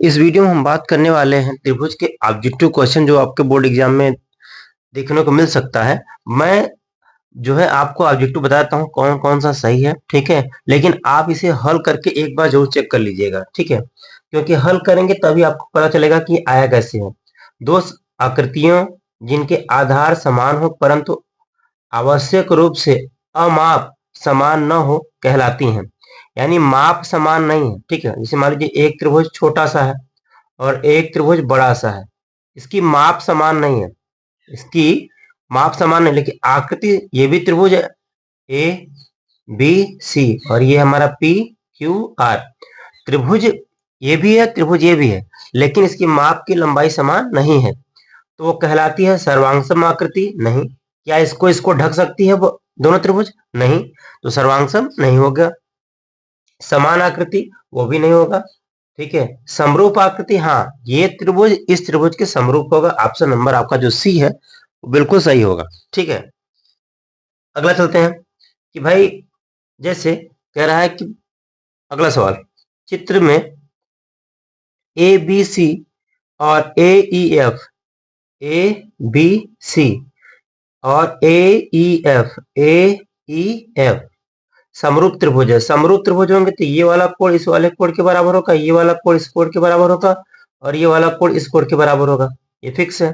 इस वीडियो में हम बात करने वाले हैं त्रिभुज के ऑब्जेक्टिव क्वेश्चन जो आपके बोर्ड एग्जाम में देखने को मिल सकता है। मैं जो है आपको ऑब्जेक्टिव बताता हूँ कौन कौन सा सही है, ठीक है। लेकिन आप इसे हल करके एक बार जरूर चेक कर लीजिएगा, ठीक है, क्योंकि हल करेंगे तभी आपको पता चलेगा कि आया कैसे है। दो आकृतियों जिनके आधार समान हो परंतु आवश्यक रूप से अमाप समान न हो कहलाती हैं। यानी माप समान नहीं है, ठीक है। जैसे मान लीजिए एक त्रिभुज छोटा सा है और एक त्रिभुज बड़ा सा है, इसकी माप समान नहीं है, इसकी माप समान नहीं, लेकिन आकृति ये भी त्रिभुज है ए बी सी और ये हमारा पी क्यू आर। त्रिभुज ये भी है, त्रिभुज ये भी है, लेकिन इसकी माप की लंबाई समान नहीं है, तो वो कहलाती है सर्वांगसम आकृति। नहीं। क्या इसको इसको ढक सकती है वो दोनों त्रिभुज? नहीं, तो सर्वांगसम नहीं होगा। समान आकृति वो भी नहीं होगा, ठीक है। समरूप आकृति, हाँ, ये त्रिभुज इस त्रिभुज के समरूप होगा। ऑप्शन नंबर आपका जो सी है वो बिल्कुल सही होगा, ठीक है। अगला चलते हैं कि भाई जैसे कह रहा है कि अगला सवाल, चित्र में ए बी सी और ए बी सी और ए ई एफ समरूप त्रिभुज है। समरूप त्रिभुज होंगे तो ये वाला कोण इस वाले कोण के बराबर होगा, ये वाला कोण इस कोण के बराबर होगा और ये वाला कोण इस कोण के बराबर होगा, ये फिक्स है।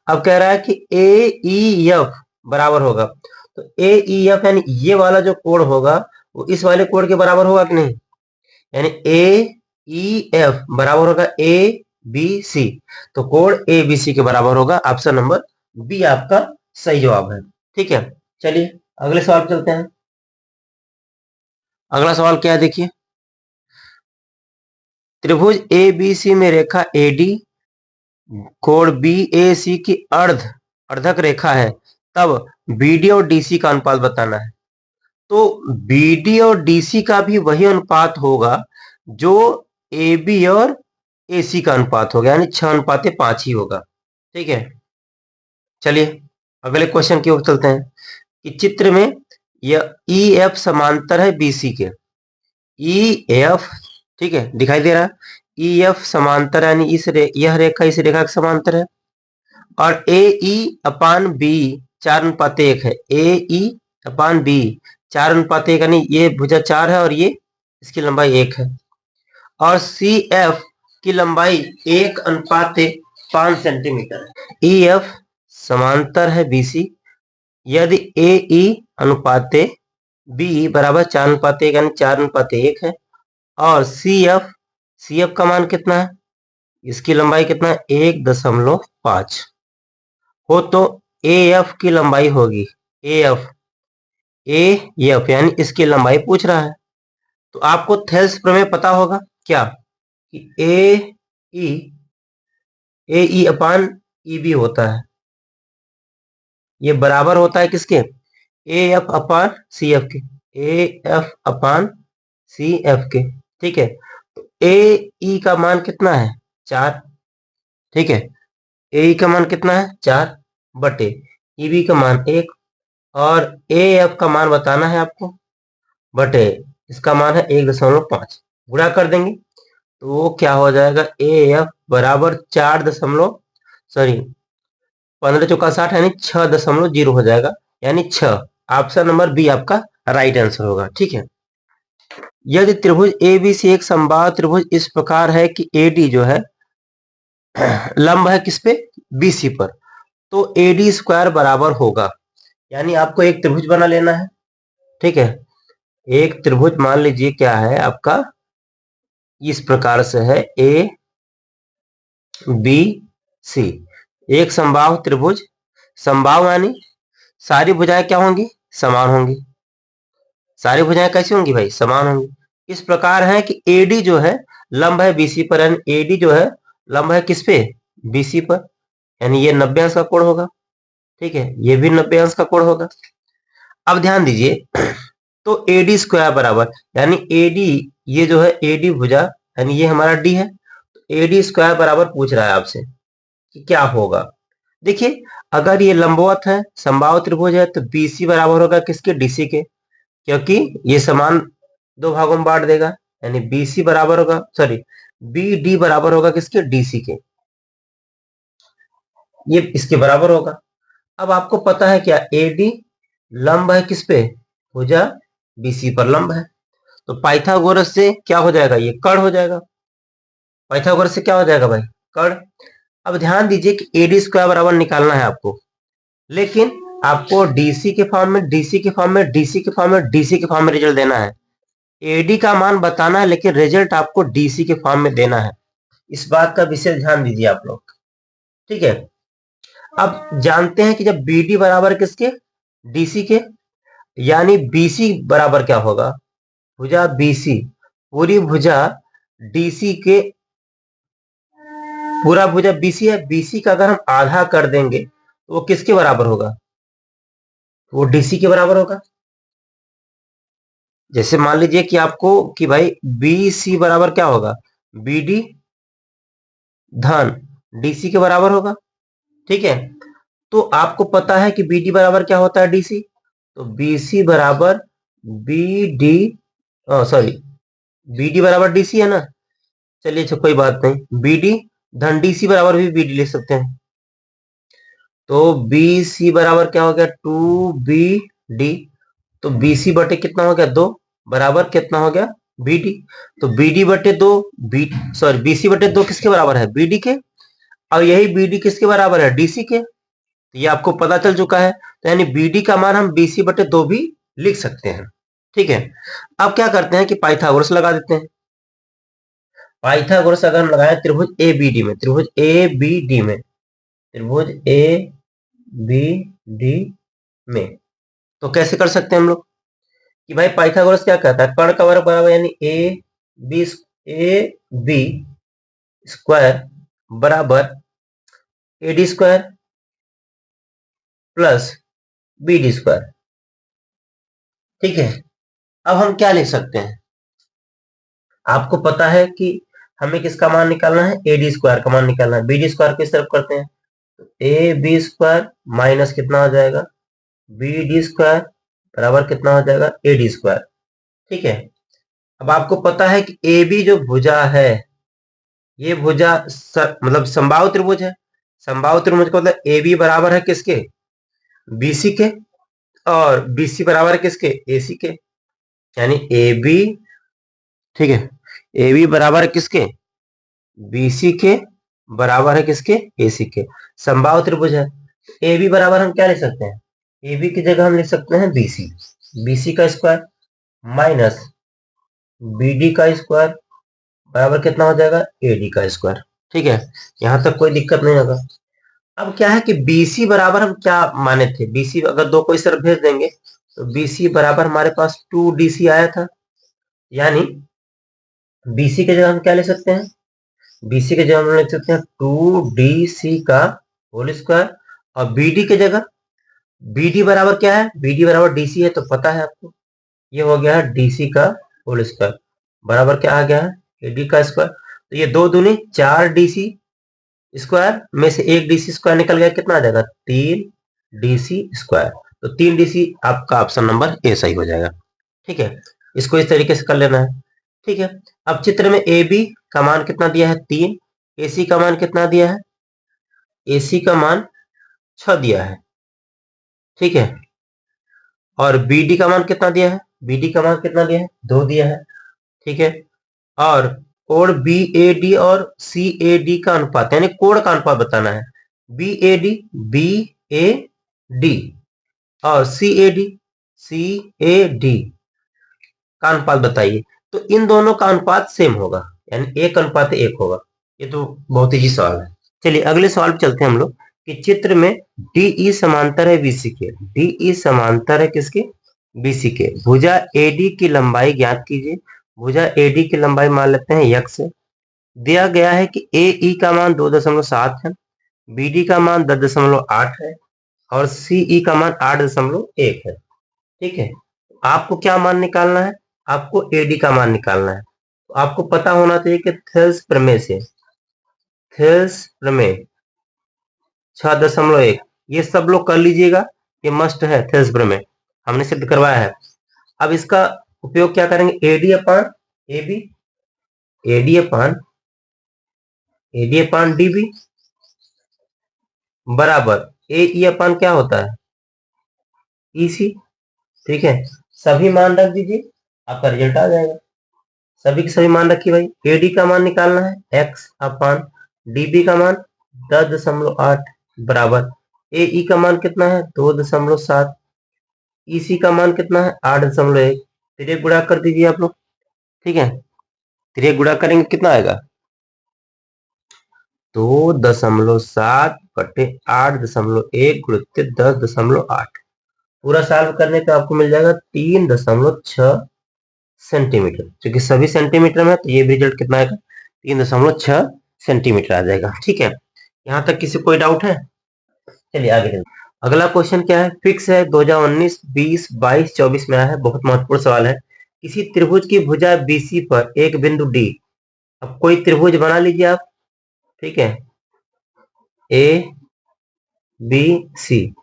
अब कह रहा है कि ए ई एफ बराबर होगा, तो ए ई एफ यानी ये वाला जो कोण होगा वो इस वाले कोण के बराबर होगा कि नहीं? यानी ए ई एफ बराबर होगा ए बी सी, तो कोण ए बी सी के बराबर होगा। ऑप्शन नंबर बी आपका सही जवाब है, ठीक है। चलिए अगले सवाल पे चलते हैं। अगला सवाल क्या है देखिए, त्रिभुज ए बी सी में रेखा एडी कोण बी ए सी की अर्धक रेखा है, तब बीडी और डीसी का अनुपात बताना है। तो बीडी और डीसी का भी वही अनुपात होगा जो ए बी और ए सी का अनुपात होगा, यानी 6:5 ही होगा, ठीक है। चलिए अगले क्वेश्चन की ओर चलते हैं कि चित्र में यह ई एफ समांतर है बीसी के। ई एफ, ठीक है, दिखाई दे रहा है। ई एफ समांतर यानी यह रेखा इस रेखा के समांतर है और ए ई अपान बी 4:1 है। ए ई अपान बी 4:1 यानी ये भुजा 4 है और ये इसकी लंबाई 1 है और सी एफ की लंबाई 1:5 सेंटीमीटर है। ई एफ समांतर है बीसी यदि ए ई अनुपाते बी बराबर 4:1 यानी 4:1 है और सी एफ का मान कितना है? इसकी लंबाई कितना है? 1.5 हो तो ए एफ की लंबाई होगी ए एफ यानी इसकी लंबाई पूछ रहा है। तो आपको थेल्स प्रमेय पता होगा क्या कि ए ई अपान ई बी होता है, ये बराबर होता है किसके? A F upon C F के, A F upon C F के, ठीक है। तो ए ई का मान कितना है? 4, ठीक है। ए ई का मान कितना है? 4 बटे ई बी का मान 1 और ए एफ का मान बताना है आपको, बटे इसका मान है 1.5 गुणा कर देंगे तो वो क्या हो जाएगा? ए एफ बराबर 15 चौका 60 यानी 6.0 हो जाएगा, यानी 6। ऑप्शन नंबर बी आपका राइट आंसर होगा, ठीक है। यदि त्रिभुज ए बी सी एक समबाहु त्रिभुज इस प्रकार है कि एडी जो है लंब है किस पे? बीसी पर, तो एडी स्क्वायर बराबर होगा, यानी आपको एक त्रिभुज बना लेना है, ठीक है। एक त्रिभुज मान लीजिए क्या है आपका, इस प्रकार से है ए बी सी, एक समबाहु त्रिभुज। समबाहु यानी सारी भुजाएं क्या होंगी? समान होंगी। सारी भुजाएं कैसी होंगी भाई? समान होंगी। इस प्रकार है कि एडी जो है लंब है बीसी पर, यानी एडी जो है लंब है किस पे? बीसी पर, यानी ये 90 अंश का कोण होगा, ठीक है। ये भी 90 अंश का कोण होगा। अब ध्यान दीजिए तो एडी स्क्वायर बराबर, यानी एडी ये जो है एडी भुजा यानी ये हमारा डी है, एडी स्क्वायर बराबर पूछ रहा है आपसे कि क्या होगा। देखिए अगर ये लंबवत है समबाहु त्रिभुज है तो बीसी बराबर होगा किसके? डीसी के, क्योंकि ये समान दो भागों में बांट देगा, यानी बीसी बराबर होगा, सॉरी, बी डी बराबर होगा किसके? डीसी के। ये इसके बराबर होगा। अब आपको पता है क्या, एडी लंब है किस पे? भुजा बीसी पर लंब है। तो पाइथागोरस से क्या हो जाएगा? ये कर्ण हो जाएगा। पाइथागोरस से क्या हो जाएगा भाई? कर्ण। अब ध्यान दीजिए कि एडी स्क्वायर बराबर निकालना है आपको, लेकिन आपको डीसी के फॉर्म में, डीसी के फॉर्म में, डीसी के फॉर्म में, डीसी के फॉर्म में रिजल्ट देना है। एडी का मान बताना है, लेकिन रिजल्ट आपको डीसी के फॉर्म में देना है। इस बात का विशेष ध्यान दीजिए आप लोग, ठीक है। अब जानते हैं कि जब बीडी बराबर किसके? डीसी के, यानी बीसी बराबर क्या होगा? भुजा बीसी, पूरी भुजा डीसी के, पूरा भुजा बीसी है, बीसी का अगर हम आधा कर देंगे तो वो किसके बराबर होगा? वो डीसी के बराबर होगा। जैसे मान लीजिए कि आपको कि भाई बी सी बराबर क्या होगा? बी डी धन डीसी के बराबर होगा, ठीक है। तो आपको पता है कि बी डी बराबर क्या होता है? डीसी। तो बी सी बराबर B D, sorry, B D बराबर डीसी है ना। चलिए अच्छा कोई बात नहीं, बी डी धन डीसी बराबर भी बी डी ले सकते हैं। तो बी सी बराबर क्या हो गया? Two B D. तो बी सी बटे कितना हो गया? दो, बराबर कितना हो गया? B D. तो बी डी बटे दो, बी सॉरी बी सी बटे दो किसके बराबर है? बी डी के। और यही बी डी किसके बराबर है? डी सी के। तो ये आपको पता चल चुका है, तो यानी बी डी का मान हम बी सी बटे दो भी लिख सकते हैं, ठीक है। अब क्या करते हैं कि पाइथागोरस लगा देते हैं। पाइथागोरस अगर हम लगाएं त्रिभुज ए बी डी में, त्रिभुज ए बी डी में, त्रिभुज ए बी डी में, तो कैसे कर सकते हैं हम लोग कि भाई पाइथागोरस क्या कहता है? कर्ण का वर्ग बराबर, यानी ए बी स्क्वायर बराबर A D square plus B D square, ठीक है। अब हम क्या लिख सकते हैं? आपको पता है कि हमें किसका मान निकालना है? ए डी स्क्वायर का मान निकालना है। बी डी स्क्वायर किस तरफ करते हैं? ए बी स्क्वायर माइनस कितना हो जाएगा? बी डी स्क्वायर बराबर कितना हो जाएगा? ए डी स्क्वायर, ठीक है। अब आपको पता है कि ए बी जो भुजा है, ये भुजा मतलब समबाहु त्रिभुज है। समबाहु त्रिभुज का मतलब ए बी बराबर है किसके? बीसी के। और बीसी बराबर है किसके? एसी के। यानी ए बी, ठीक है, ए बी बराबर है किसके? बीसी के, बराबर है किसके? एसी के। समबाहु त्रिभुज है। ए बी बराबर हम क्या लिख सकते हैं? ए बी की जगह हम लिख सकते हैं बीसी, बीसी का स्क्वायर माइनस बी डी का स्क्वायर बराबर कितना हो जाएगा? ए डी का स्क्वायर, ठीक है। यहां तक कोई दिक्कत नहीं होगा। अब क्या है कि बीसी बराबर हम क्या माने थे? बीसी अगर दो को इस तरफ भेज देंगे तो बीसी बराबर हमारे पास टू डीसी आया था। यानी बीसी के जगह हम क्या ले सकते हैं? बीसी के जगह हम लिख सकते हैं टू डी सी का होल स्क्वायर। और बीडी के जगह, बीडी बराबर क्या है? बीडी बराबर डीसी है, तो पता है आपको, ये हो गया है डीसी का होल स्क्वायर बराबर क्या आ गया है? एडी का स्क्वायर। तो ये दो दूनी चार डीसी स्क्वायर में से एक डीसी स्क्वायर निकल गया, कितना आ जाएगा? तीन डीसी स्क्वायर। तो तीन डीसी आपका ऑप्शन नंबर ए सही हो जाएगा, ठीक है। इसको इस तरीके से कर लेना है, ठीक है। अब चित्र में ए बी का मान कितना दिया है? तीन। एसी का मान कितना दिया है? एसी का मान 6 दिया है, ठीक है। और बीडी का मान कितना दिया है? बीडी का मान कितना दिया है? 2 दिया है, ठीक है। और बी ए डी और सी ए डी का अनुपात, यानी कोण का अनुपात बताना है। B A D, B A D और सी ए डी का अनुपात बताइए। तो इन दोनों का अनुपात सेम होगा, यानी 1:1 होगा। ये तो बहुत ही सवाल है। चलिए अगले सवाल पे चलते हैं हम लोग कि चित्र में डीई समांतर है बीसी के। डीई समांतर है किसके? बीसी के। भुजा एडी की लंबाई ज्ञात कीजिए। भुजा एडी की लंबाई मान लेते हैं यक्स है। दिया गया है कि ए ई का मान 2.7 है, बी डी का मान 10.8 है और सी ई का मान 8.1 है, ठीक है। आपको क्या मान निकालना है? आपको एडी का मान निकालना है। तो आपको पता होना चाहिए कि थेल्स प्रमेय से, थेल्स प्रमेय 6.1 ये सब लोग कर लीजिएगा, ये मस्ट है। थेल्स प्रमेय हमने सिद्ध करवाया है। अब इसका उपयोग क्या करेंगे? AD upon A B, AD upon AD upon DB बराबर AE अपान क्या होता है, EC। ठीक है, सभी मान रख दीजिए, आपका रिजल्ट आ जाएगा। सभी के सभी मान रखिए भाई। AD का मान निकालना है, x अपान DB का मान 10.8 बराबर AE का मान कितना है, 2.7, EC का मान कितना है, 8.1। फिर एक गुणा कर दीजिए आप लोग। ठीक है, फिर एक गुणा करेंगे कितना आएगा, 2.7 बटे 8.1 गुणित 10.8। पूरा सॉल्व करने पे आपको मिल जाएगा 3.6 सेंटीमीटर, क्योंकि सभी सेंटीमीटर में है तो ये भी रिजल्ट कितना आएगा, 3.6 सेंटीमीटर आ जाएगा। ठीक है, यहाँ तक किसी कोई डाउट है? चलिए आगे चलते। अगला क्वेश्चन क्या है, फिक्स है, 2019, 20, 22, 24 में आया है, बहुत महत्वपूर्ण सवाल है। किसी त्रिभुज की भुजा BC पर एक बिंदु D। अब कोई त्रिभुज बना लीजिए आप। ठीक है, ABC,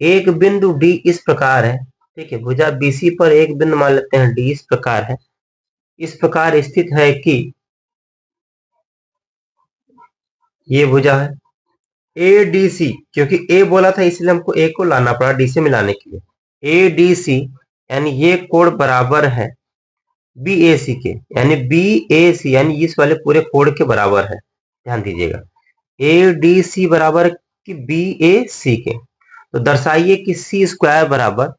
एक बिंदु D इस प्रकार है। ठीक है, भुजा BC पर एक बिंदु मान लेते हैं D इस प्रकार है, इस प्रकार स्थित है कि ये भुजा है ADC, क्योंकि A बोला था इसलिए हमको A को लाना पड़ा D से मिलाने के लिए। ADC यानी ये कोण बराबर है BAC के, यानी BAC यानी इस वाले पूरे कोण के बराबर है। ध्यान दीजिएगा, ADC बराबर कि BAC के, तो दर्शाइए कि C स्क्वायर बराबर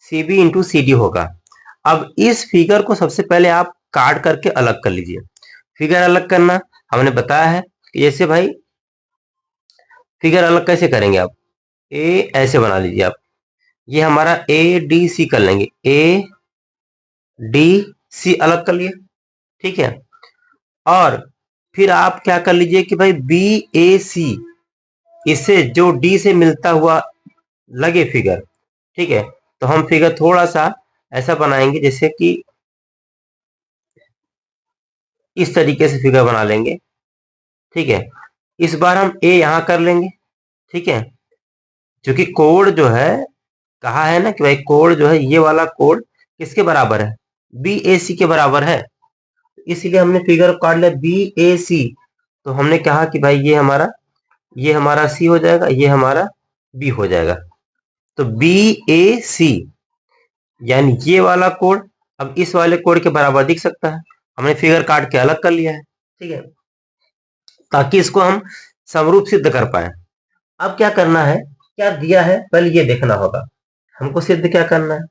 CB इंटू CD होगा। अब इस फिगर को सबसे पहले आप काट करके अलग कर लीजिए। फिगर अलग करना हमने बताया है कि जैसे भाई फिगर अलग कैसे करेंगे आप, ए ऐसे बना लीजिए आप, ये हमारा ADC कर लेंगे, ADC अलग कर लिए। ठीक है, और फिर आप क्या कर लीजिए कि भाई BAC इससे जो D से मिलता हुआ लगे फिगर। ठीक है, तो हम फिगर थोड़ा सा ऐसा बनाएंगे जैसे कि इस तरीके से फिगर बना लेंगे। ठीक है, इस बार हम A यहां कर लेंगे। ठीक है, क्योंकि कोण जो है, कहा है ना कि भाई कोण जो है, ये वाला कोण किसके बराबर है, BAC के बराबर है, इसलिए हमने फिगर काट लिया BAC। तो हमने कहा कि भाई ये हमारा C हो जाएगा, ये हमारा B हो जाएगा। तो BAC यानी ये वाला कोण अब इस वाले कोण के बराबर दिख सकता है। हमने फिगर काट के अलग कर लिया है। ठीक है, ताकि इसको हम समरूप सिद्ध कर पाए। अब क्या करना है, क्या दिया है पहले ये देखना होगा हमको। सिद्ध क्या करना है,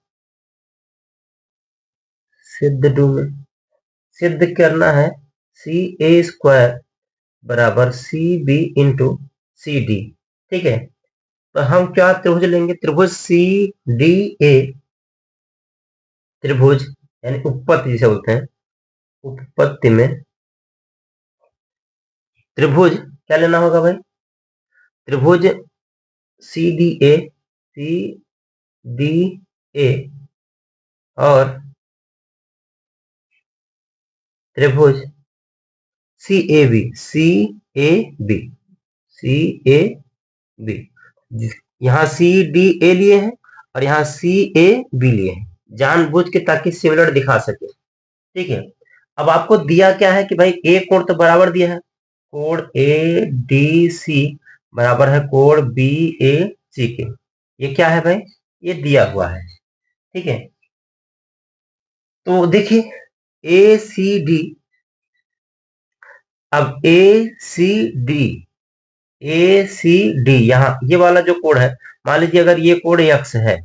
सिद्ध टू में सिद्ध करना है CA स्क्वायर बराबर CB इंटू CD। ठीक है, तो हम क्या त्रिभुज लेंगे, त्रिभुज CDA, त्रिभुज यानी उपपत्ति जिसे बोलते हैं, उपपत्ति में त्रिभुज क्या लेना होगा भाई, त्रिभुज CDA, CDA और त्रिभुज CAB, CAB, CAB। यहाँ CDA लिए हैं और यहाँ CAB लिए हैं, जानबूझ के ताकि सिमिलर दिखा सके। ठीक है, अब आपको दिया क्या है कि भाई A कोण तो बराबर दिया है, कोण ADC बराबर है कोण BAC के। ये क्या है भाई, ये दिया हुआ है। ठीक है, तो देखिए ACD, अब ACD यहाँ ये वाला जो कोण है, मान लीजिए अगर ये कोण x है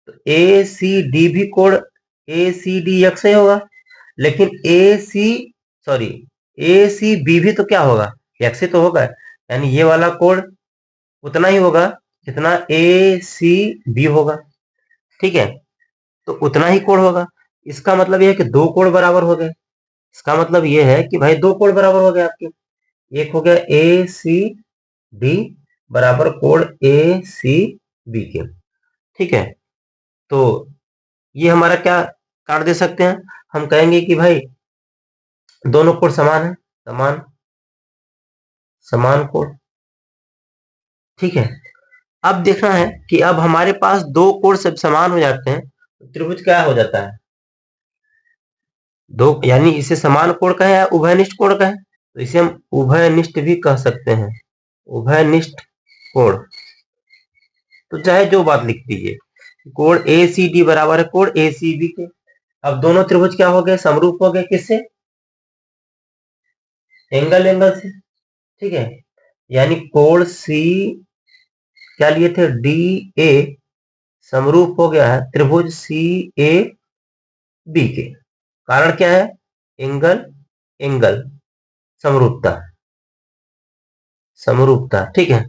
तो ACD भी कोण ACD x ही होगा, लेकिन ACB भी तो क्या होगा, x ही तो होगा। यानी ये वाला कोण उतना ही होगा जितना ACB होगा। ठीक है, तो उतना ही कोण होगा। इसका मतलब यह है कि दो कोण बराबर हो गए। इसका मतलब यह है कि भाई दो कोण बराबर हो गए आपके, एक हो गया ACD बराबर कोण ACB के। ठीक है, तो ये हमारा क्या काट दे सकते हैं, हम कहेंगे कि भाई दोनों कोण समान है, समान कोण। ठीक है, अब देखना है कि अब हमारे पास दो कोण सब समान हो जाते हैं तो त्रिभुज क्या हो जाता है, दो यानी इसे समान कोण कहें या उभयनिष्ठ कोण कहें, तो इसे हम उभयनिष्ठ भी कह सकते हैं, उभयनिष्ठ कोण। तो चाहे जो बात लिख दीजिए, कोण ACD बराबर है कोण ACB के। अब दोनों त्रिभुज क्या हो गए, समरूप हो गए, किससे, एंगल एंगल से, ठीक है। यानी कोण सी क्या लिए थे, DA समरूप हो गया है त्रिभुज CAB के। कारण क्या है, एंगल एंगल समरूपता, समरूपता, ठीक है,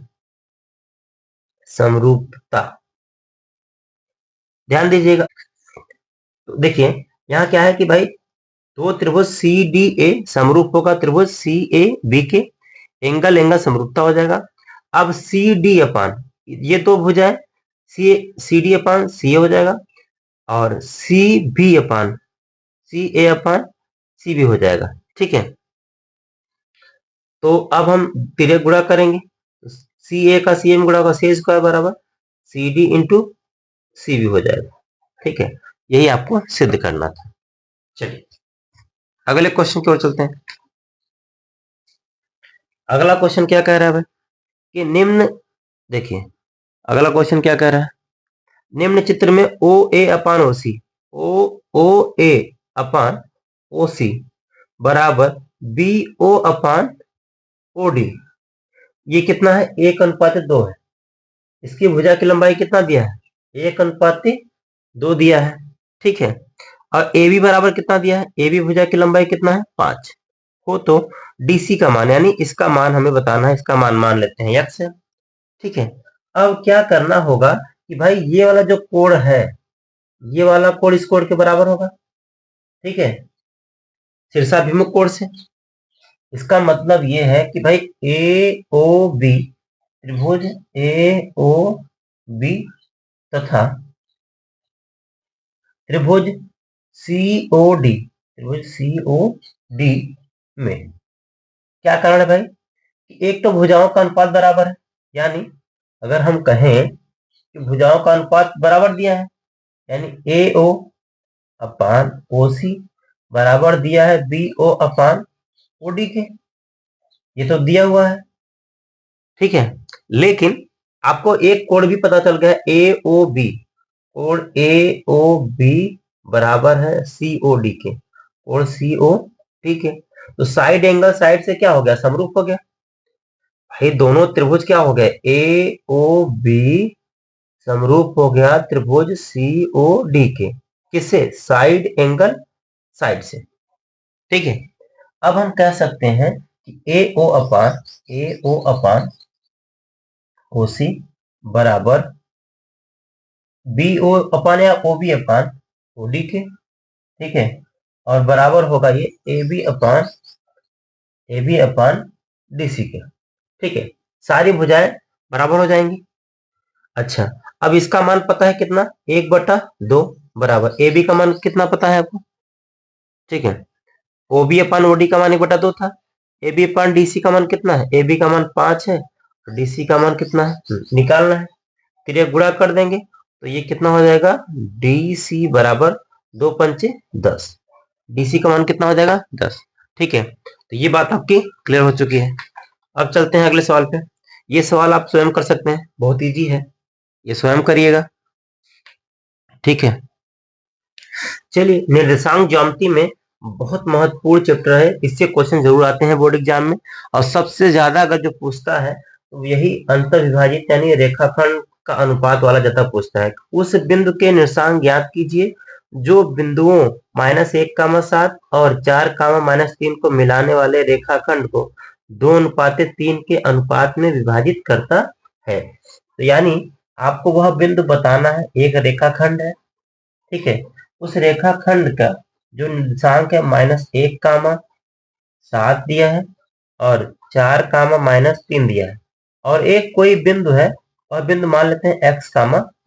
समरूपता, ध्यान दीजिएगा। तो देखिए यहाँ क्या है कि भाई दो त्रिभुज CDA समरूप होगा त्रिभुज CAB के, एंगल एंगल समरूपता हो जाएगा। अब CD अपान ये दो भुजाएं CD अपान CA हो जाएगा, और CB अपान CA अपान CB हो जाएगा, ठीक है। तो अब हम तिर्यक गुणा करेंगे, CA का CA में गुणा होगा, C स्क्वायर बराबर CD इंटू CB हो जाएगा, ठीक है। यही आपको सिद्ध करना था। चलिए अगले क्वेश्चन की ओर चलते हैं। अगला क्वेश्चन क्या कह रहा है भाई कि निम्न, देखिए अगला क्वेश्चन क्या कह रहा है, निम्न चित्र में OA अपान OC, OA अपान OC बराबर BO अपान OD, ये कितना है, 1:2 है। इसकी भुजा की लंबाई कितना दिया है, 1:2 दिया है, ठीक है। और AB बराबर कितना दिया है, AB भुजा की लंबाई कितना है, 5 हो। तो DC का मान, यानी इसका मान हमें बताना है, इसका मान मान लेते हैं x है, ठीक है। अब क्या करना होगा कि भाई ये वाला जो कोण है, ये वाला कोण इस कोण के बराबर होगा, ठीक है, शीर्षाभिमुख कोण से। इसका मतलब ये है कि भाई AOB त्रिभुज AOB तथा त्रिभुज COD, त्रिभुज COD में क्या कारण है भाई कि एक तो भुजाओं का अनुपात बराबर है, यानी अगर हम कहें कि भुजाओं का अनुपात बराबर दिया है, यानी AO अपान OC बराबर दिया है BO अपान OD के, ये तो दिया हुआ है, ठीक है। लेकिन आपको एक कोण भी पता चल गया है AOB, कोण AOB बराबर है COD के, कोण CO, ठीक है। तो साइड एंगल साइड से क्या हो गया, समरूप हो गया। भाई दोनों त्रिभुज क्या हो गए, AOB समरूप हो गया त्रिभुज COD के, किससे, साइड एंगल साइड से, ठीक है। अब हम कह सकते हैं कि AO अपान OC बराबर BO अपान या OB अपान OD के, ठीक है। और बराबर होगा ये AB अपान DC के, ठीक है। सारी भुजाएं बराबर हो जाएंगी। अच्छा, अब इसका मान पता है कितना, 1/2 बराबर AB का मान कितना पता है आपको, ठीक है। OB अपान OD का मान 1/2 था। AB अपान DC का मान कितना है, AB का मान 5 है, DC का मान कितना है निकालना है, फिर ये गुणा कर देंगे तो ये कितना हो जाएगा, DC बराबर 2×5 = 10, DC का मान कितना हो जाएगा 10, ठीक है। तो ये बात आपकी क्लियर हो चुकी है। अब चलते हैं अगले सवाल पे। ये सवाल आप स्वयं कर सकते हैं, बहुत इजी है, ये स्वयं करिएगा, ठीक है। चलिए निर्देशांक ज्यामिति में बहुत महत्वपूर्ण चैप्टर है, इससे क्वेश्चन जरूर आते हैं बोर्ड एग्जाम में। और सबसे ज्यादा अगर जो पूछता है तो यही अंतर विभाजित यानी रेखाखंड का अनुपात वाला ज्यादा पूछता है। उस बिंदु के निर्देशांक ज्ञात कीजिए जो बिंदुओं -1,7 और 4,-3 को मिलाने वाले रेखाखंड को 2:3 के अनुपात में विभाजित करता है। तो यानी आपको वह बिंदु बताना है, एक रेखाखंड है, ठीक है। उस रेखाखंड का जो निर्देशांक है -1,7 दिया है और 4,-3 दिया है, और एक कोई बिंदु है, और बिंदु मान लेते हैं x,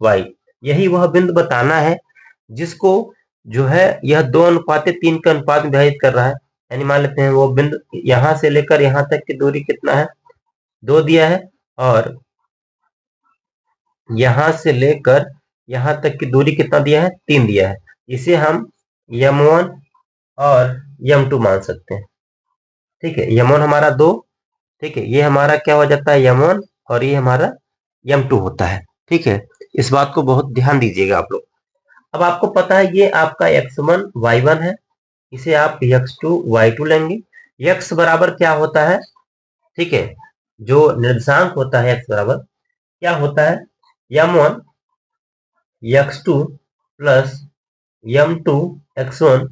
y। यही वह बिंदु बताना है जिसको जो है यह 2:3 के अनुपात में विभाजित कर रहा है। यानी मान लेते हैं वो बिंदु यहां से लेकर यहां तक की दूरी कितना है, 2 दिया है, और यहां से लेकर यहां तक की दूरी कितना दिया है, 3 दिया है। इसे हम M1 और M2 मान सकते हैं, ठीक है, m1 हमारा 2, ठीक है, ये हमारा क्या हो जाता है m1 और ये हमारा m2 होता है। ठीक है, इस बात को बहुत ध्यान दीजिएगा आप लोग। अब आपको पता है ये आपका x1 y1 है, इसे आप x2 y2 लेंगे। x बराबर क्या होता है, ठीक है, जो निर्देशांक होता है x बराबर क्या होता है, m1 x2 plus m2 x1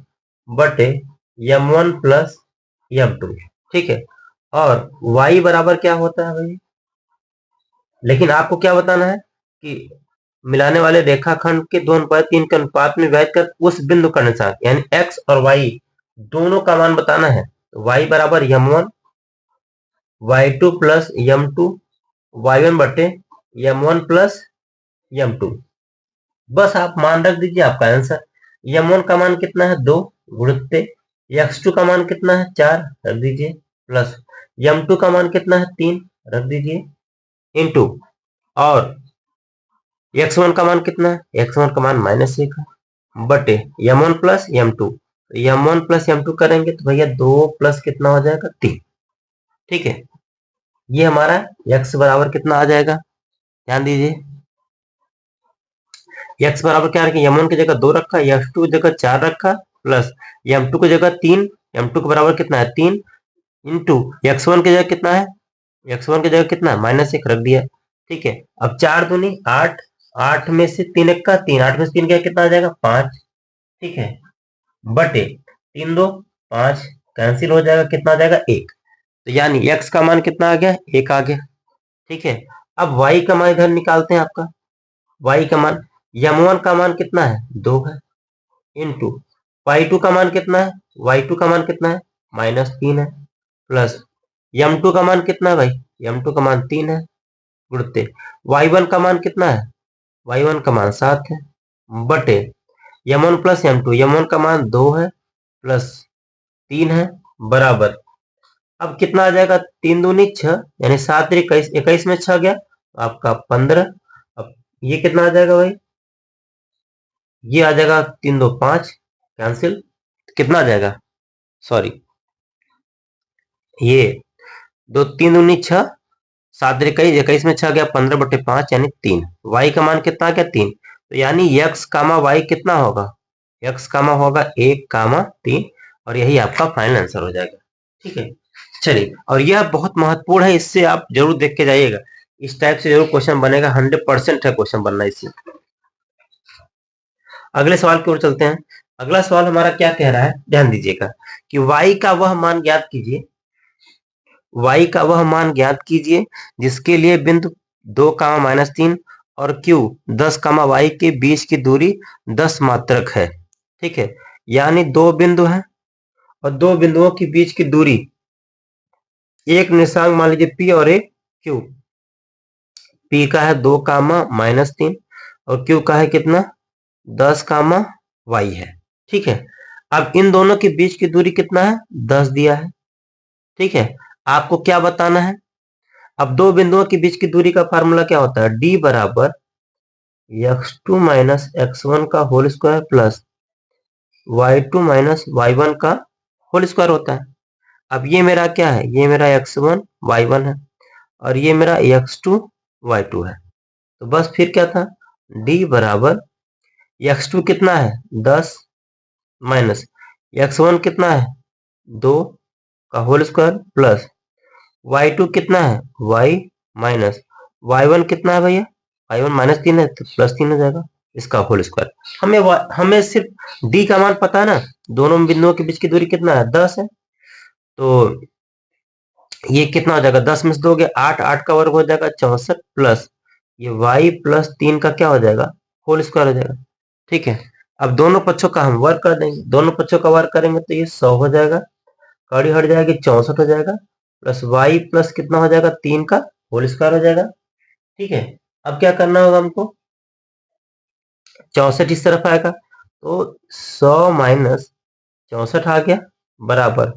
बटे m1 प्लस m2। ठीक है, और y बराबर क्या होता है भाई, लेकिन आपको क्या बताना है कि मिलाने वाले रेखाखंड के 2:3 के अनुपात में विभाजित कर उस बिंदु का निर्देशांक यानी x और y दोनों का मान बताना है। तो y बराबर m1 y2 plus m2 y1 बटे m1 प्लस m2। बस आप मान रख दीजिए, आपका आंसर। m1 का मान कितना है 2 गुणित x2 का मान कितना है 4 रख दीजिए, प्लस m2 का मान कितना है 3 रख दीजिए, इंटू और x1 का मान कितना है, x1 का मान -1 है बटे m1 प्लस m2। तो m1 प्लस m2 करेंगे तो भैया 2 प्लस कितना हो जाएगा 3। ठीक है, ये हमारा x बराबर कितना आ जाएगा, ध्यान दीजिए। x बराबर क्या रखें, m1 की जगह 2 रखा, x2 की जगह 4 रखा, प्लस m2 की जगह 3, m2 के बराबर कितना है 3, इंटू x1 की जगह कितना है, x1 की जगह कितना है -1 रख दिया। ठीक है, अब 4 दूनी 8, 8 में से 3 1 का 3, 8 में से 3 क्या कितना आ जाएगा 5। ठीक है, बटे 3 2 5 कैंसिल हो जाएगा, कितना आ जाएगा 1। तो यानी x का मान कितना आ गया 1 आ गया। ठीक है, अब y का मान इधर निकालते हैं। आपका y का मान m1 का मान कितना है 2 है, इंटू y2 का मान कितना है, y2 का मान कितना है -3 है, प्लस m2 का मान कितना है भाई, m2 का मान 3 है, गुणते y1 का मान कितना है, y1 का मान 7 है, बटे m1 प्लस m2, m1 का मान 2 है प्लस 3 है, बराबर अब कितना आ जाएगा 3 दूनी 6 यानी 7 21, 21 में 6 गया तो आपका 15। अब ये कितना आ जाएगा भाई, ये आ जाएगा 3 2 5 कैंसिल, कितना आ जाएगा, सॉरी, ये 2 3 दूनी 6, 7 21, 21 में 6 गया 15 बटे 5 यानी 3। y का मान कितना आ गया 3, तो यानी x कामा y कितना होगा, x कामा होगा 1 कामा 3, और यही आपका फाइनल आंसर हो जाएगा। ठीक है, चलिए, और यह बहुत महत्वपूर्ण है, इससे आप जरूर देख के जाइएगा, इस टाइप से जरूर क्वेश्चन बनेगा, 100% है क्वेश्चन बनना इससे। अगले सवाल की ओर चलते हैं। अगला सवाल हमारा क्या कह रहा है, ध्यान दीजिएगा कि y का वह मान ज्ञात कीजिए, y का वह मान ज्ञात कीजिए जिसके लिए बिंदु 2 -3 और q 10 y के बीच की दूरी 10 मात्रक है। ठीक है, यानी दो बिंदु हैं और दो बिंदुओं के बीच की दूरी, एक निर्देशांक मान लीजिए p और एक q। p का है 2 -3 और q का है कितना 10 y है। ठीक है, अब इन दोनों के बीच की दूरी कितना है 10 दिया है। ठीक है, आपको क्या बताना है, अब दो बिंदुओं के बीच की दूरी का फार्मूला क्या होता है, d बराबर x2 x1 का whole square plus y2 y1 का होल स्क्वायर होता है। अब ये मेरा क्या है, ये मेरा x1 y1 है और ये मेरा x2 y2 है। तो बस फिर क्या था, d बराबर x2 कितना है 10 माइनस x1 कितना है 2 का होल स्क्वायर प्लस y2 कितना है y माइनस y1 कितना है भैया, y1 -3 है तो +3 हो जाएगा इसका होल स्क्वायर। हमें सिर्फ d का मान पता है ना, दोनों बिंदुओं के बीच की दूरी कितना है 10 है, तो ये कितना हो जाएगा 10 में से 2 गया 8, 8 का वर्ग हो जाएगा 64 प्लस ये y प्लस 3 का क्या हो जाएगा होल स्क्वायर हो जाएगा। ठीक है, अब दोनों पक्षों का हम वर्ग कर देंगे, दोनों पक्षों का वर्ग करेंगे तो ये 100 हो जाएगा, कड़ी हट जाएगी 64 हो जाएगा, प्लस y प्लस कितना हो जाएगा 3 का होल स्क्वायर हो जाएगा। ठीक है, अब क्या करना होगा हमको, 64 इस तरफ आएगा तो 100 माइनस 64 आ गया बराबर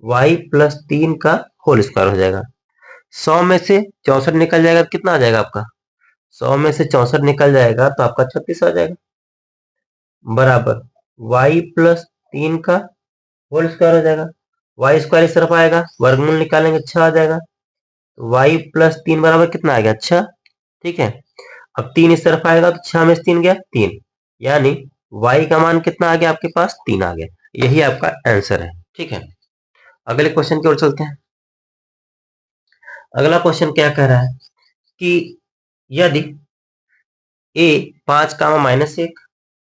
y प्लस 3 का होल स्क्वायर हो जाएगा। 100 में से 64 निकल जाएगा तो कितना आ जाएगा आपका, 100 में से 64 निकल जाएगा तो आपका 36 आ जाएगा बराबर y प्लस 3 का होल स्क्वायर हो जाएगा। वाई स्क्वायर इस तरफ आएगा, वर्गमूल निकालेंगे 6 आ जाएगा, तो वाई प्लस 3 बराबर कितना आ गया 6। ठीक है, अब 3 इस तरफ आएगा तो 6 में से 3 गया 3, यानी वाई का मान कितना आ गया आपके पास 3 आ गया। यही आपका आंसर है। ठीक है, अगले क्वेश्चन की ओर चलते हैं। अगला क्वेश्चन क्या कह रहा है कि यदि ए 5 कामा -1,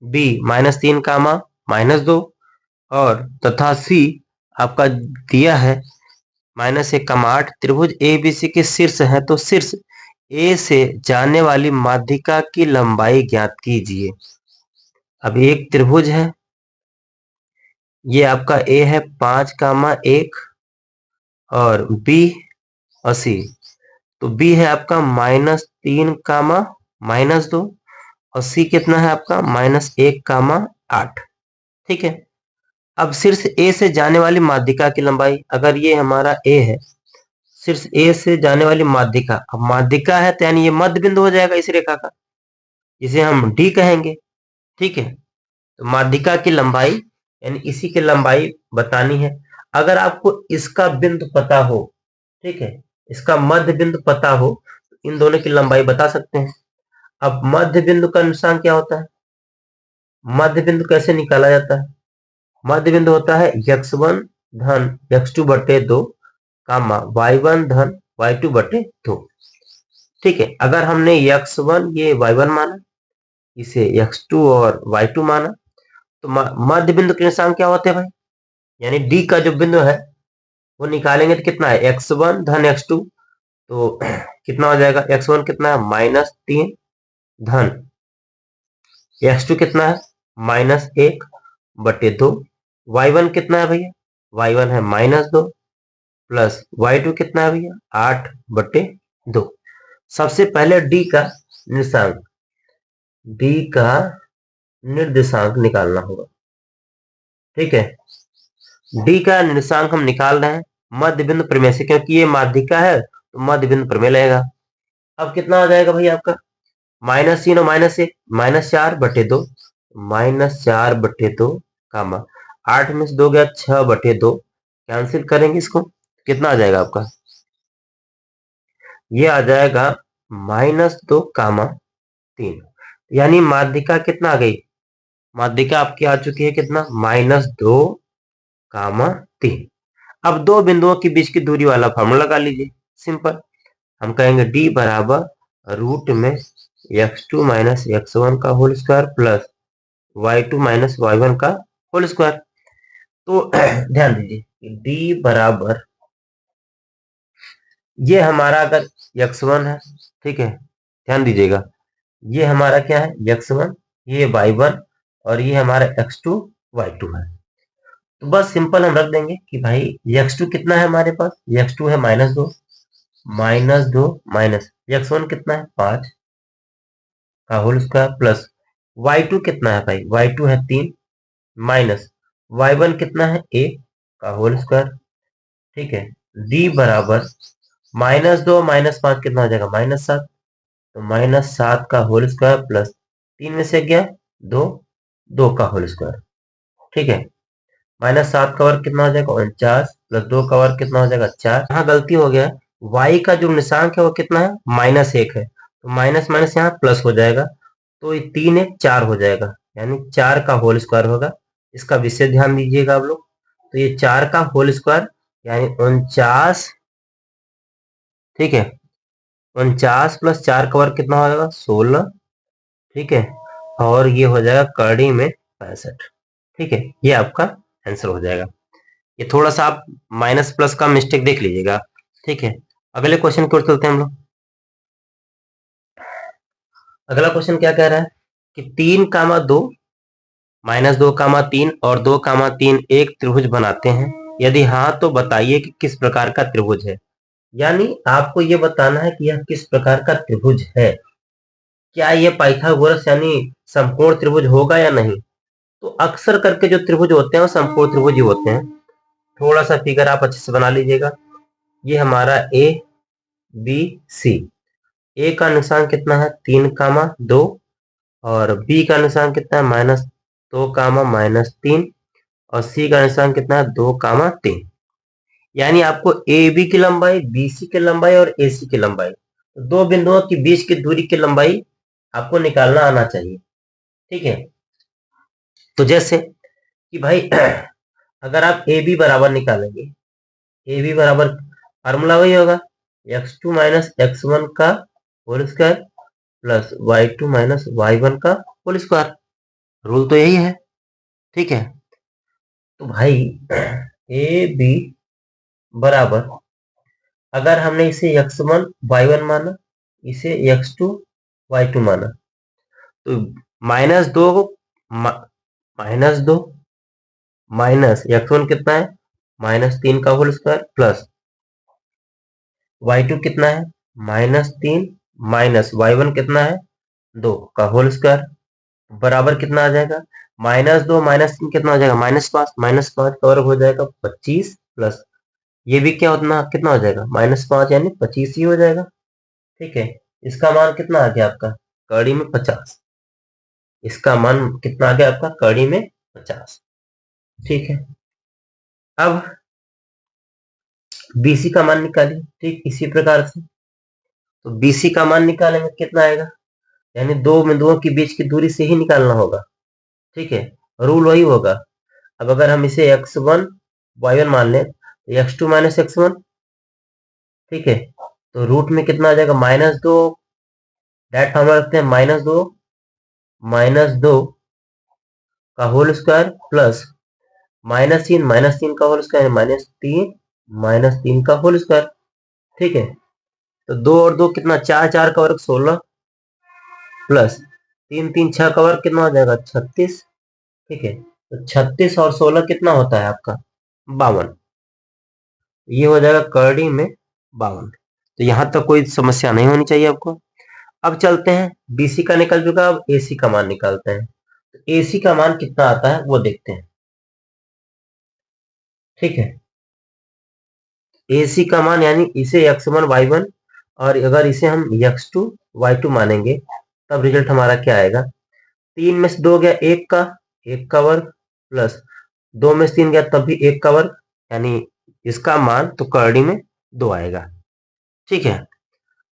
बी -3 कामा -2 और तथा सी आपका दिया है -1 कामा 8, त्रिभुज ए बी सी के शीर्ष है, तो शीर्ष ए से जाने वाली माध्यिका की लंबाई ज्ञात कीजिए। अब एक त्रिभुज है, ये आपका ए है 5 कामा 1 और बी और सी, तो बी है आपका -3 कामा -2 और सी कितना है आपका -1 कामा 8। ठीक है, अब शीर्ष ए से जाने वाली माध्यिका की लंबाई, अगर ये हमारा ए है, शीर्ष ए से जाने वाली माध्यिका, अब माध्यिका है तो यानी ये मध्य बिंदु हो जाएगा इस रेखा का, इसे हम डी कहेंगे। ठीक है, तो माध्यिका की लंबाई यानी इसी की लंबाई बतानी है। अगर आपको इसका बिंदु पता हो, ठीक है, इसका मध्य बिंदु पता हो, तो इन दोनों की लंबाई बता सकते हैं। अब मध्य बिंदु का निशान क्या होता है, मध्य बिंदु कैसे निकाला जाता है, मध्य बिंदु होता है x1 धन x2 बटे 2 कामा y1 धन y2 बटे 2। ठीक है, अगर हमने x1 ये y1 माना, इसे x2 और y2 माना, तो मध्य बिंदु के निशान क्या होते हैं भाई, यानी डी का जो बिंदु है वो निकालेंगे तो कितना है x1 धन x2, तो कितना हो जाएगा x1 कितना है -3 धन x2 कितना है -1 बटे 2, y1 कितना है भैया, y1 है -2 प्लस y2 कितना है भैया 8 बटे 2। सबसे पहले डी का निर्देशांक, डी का निर्देशांक निकालना होगा। ठीक है, डी का निर्देशांक हम निकाल रहे हैं मध्य बिंदु प्रमेय से, क्योंकि ये माध्यिका है तो मध्य बिंदु प्रमेय लगेगा। अब कितना आ जाएगा भैया आपका -3 और -1 -4 बटे 2, -4 बटे 2 कामा 8 में से 2 गया 6 बटे 2, कैंसिल करेंगे इसको, कितना आ जाएगा आपका, ये आ जाएगा -2 कामा 3, यानी माध्यिका कितना आ गई, माध्यिका आपकी आ चुकी है कितना -2 कामा 3। अब दो बिंदुओं के बीच की दूरी वाला फॉर्मूला लगा लीजिए, सिंपल। हम कहेंगे डी बराबर रूट में x2 माइनस x1 का whole square plus y2 minus y1 का होल स्क्वायर। तो ध्यान दीजिए डी बराबर, ये हमारा अगर x1 है, ठीक है, ध्यान दीजिएगा, ये हमारा क्या है x1, ये y1 और ये हमारा x2 y2 है। तो बस सिंपल हम रख देंगे कि भाई x2 कितना है हमारे पास, x2 है -2 माइनस x1 कितना है 5 का होल स्क्वायर प्लस y2 कितना है भाई, y2 है 3 माइनस y1 कितना है 1 का होल स्क्वायर। ठीक है, d बराबर -2 -5 कितना हो जाएगा -7, तो -7 का होल स्क्वायर प्लस 3 में से गया 2, 2 का होल स्क्वायर। ठीक है, -7 का वर्ग कितना हो जाएगा 49 प्लस 2 का वर्ग कितना हो जाएगा 4। यहाँ गलती हो गया, y का जो निशांक है वो कितना है -1 है, तो माइनस माइनस यहाँ प्लस हो जाएगा, तो ये 3 1 4 हो जाएगा, यानी 4 का होल स्क्वायर होगा। इसका विशेष ध्यान दीजिएगा आप लोग, तो ये 4 का होल स्क्वायर यानी 49। ठीक है, 49 प्लस 4 का वर्ग कितना हो जाएगा 16। ठीक है, और ये हो जाएगा कड़ी में 65। ठीक है, ये आपका आंसर हो जाएगा। ये थोड़ा सा आप माइनस प्लस का मिस्टेक देख लीजिएगा। ठीक है, अगले क्वेश्चन की ओर चलते हैं हम लोग। अगला क्वेश्चन क्या कह रहा है कि 3 कामा 2 -2 कामा 3 और 2 कामा 3 एक त्रिभुज बनाते हैं, यदि हाँ तो बताइए कि किस प्रकार का त्रिभुज है। यानी आपको ये बताना है कि यह किस प्रकार का त्रिभुज है, क्या यह पाइथागोरस यानी समकोण त्रिभुज होगा या नहीं। तो अक्सर करके जो त्रिभुज होते हैं वो समकोण त्रिभुज ही होते हैं। थोड़ा सा फिगर आप अच्छे से बना लीजिएगा। ये हमारा ए बी सी, ए का निशान कितना है 3 कामा 2 और बी का निशान कितना है -2 कामा -3 और सी का निशान कितना है 2 कामा 3। यानी आपको ए बी की लंबाई, बी सी की लंबाई और ए सी की लंबाई, तो दो बिंदुओं के बीच की दूरी की लंबाई आपको निकालना आना चाहिए। ठीक है, तो जैसे कि भाई अगर आप ए बी बराबर निकालेंगे, ए बी बराबर फार्मूला वही होगा x2 माइनस एक्स वन का whole square plus y2 minus Y one का होल स्क्वायर। रूल तो यही है। ठीक है, तो भाई ए बी बराबर, अगर हमने इसे x1 y1 माना, इसे x2 y2 माना, तो -2 -2 माइनस x1 कितना है, -3 का होल स्क्वायर प्लस y2 कितना है, -3 माइनस y1 कितना है, 2 का होल स्क्वायर बराबर कितना आ जाएगा, -2 -3 कितना हो जाएगा, -5, -5 का वर्ग हो जाएगा 25 प्लस ये भी क्या उतना कितना हो जाएगा, -5 यानी 25 ही हो जाएगा। ठीक है, इसका मान कितना आ गया आपका, कड़ी में 50। इसका मान कितना आ गया आपका, कड़ी में 50। ठीक है, अब बीसी का मान निकालिए। ठीक इसी प्रकार से, तो बीसी का मान निकालेंगे कितना आएगा, यानी दो बिंदुओं के बीच की दूरी से ही निकालना होगा। ठीक है, रूल वही होगा। अब अगर हम इसे x1 y1 मान लें, तो x2 माइनस x1। ठीक है, तो रूट में कितना आ जाएगा, -2, डायरेक्ट फॉर्मूला रखते हैं, -2 का होल स्क्वायर प्लस -3 का होल स्क्वायर, -3 का होल स्क्वायर। ठीक है, तो 2 और 2 कितना, 4, 4 का वर्ग 16 प्लस 3, 3 6 का वर्ग कितना हो जाएगा, 36। ठीक है, तो 36 और 16 कितना होता है आपका, 52। ये हो जाएगा करड़ी में 52। तो यहां तक कोई समस्या नहीं होनी चाहिए आपको। अब चलते हैं, बीसी का निकल चुका, अब एसी का मान निकालते हैं। तो एसी का मान कितना आता है वो देखते हैं। ठीक है, एसी का मान यानी इसे x1 y1 और अगर इसे हम x2 y2 मानेंगे, तब रिजल्ट हमारा क्या आएगा, 3 में से 2 गया, 1 का वर्ग प्लस 2 में से 3 गया तब भी 1 का वर्ग, यानी इसका मान तो करड़ी में 2 आएगा। ठीक है,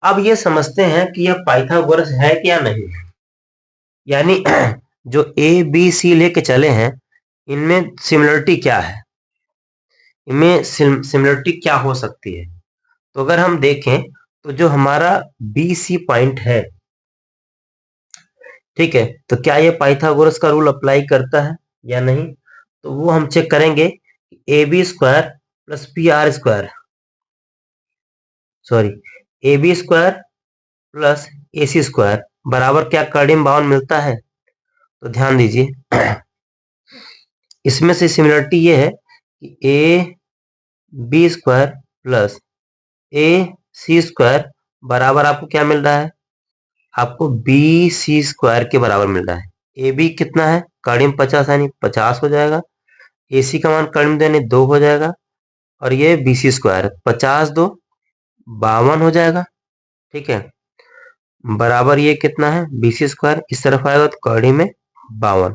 अब ये समझते हैं कि यह पाइथागोरस है क्या नहीं है। यानी जो ए बी सी लेके चले हैं, इनमें सिमिलरिटी क्या है, इनमें सिमिलरिटी क्या हो सकती है। तो अगर हम देखें, तो जो हमारा बी सी पॉइंट है, ठीक है, तो क्या ये पाइथागोरस का रूल अप्लाई करता है या नहीं, तो वो हम चेक करेंगे। A B square plus P R square, sorry, A B square plus A C square बराबर क्या करड़ी में 52 मिलता है। तो ध्यान दीजिए, इसमें से सिमिलरिटी ये है कि A B square plus A C square बराबर आपको क्या मिल रहा है, आपको बी सी स्क्वायर के बराबर मिल रहा है। ए बी कितना है, कड़ी में 50 यानी 50 हो जाएगा, ए सी का मान कड़ी में यानी 2 हो जाएगा, और ये बी सी स्क्वायर 50 2 52 हो जाएगा। ठीक है, बराबर ये कितना है, बी सी स्क्वायर इस तरफ आएगा तो कड़ी में 52,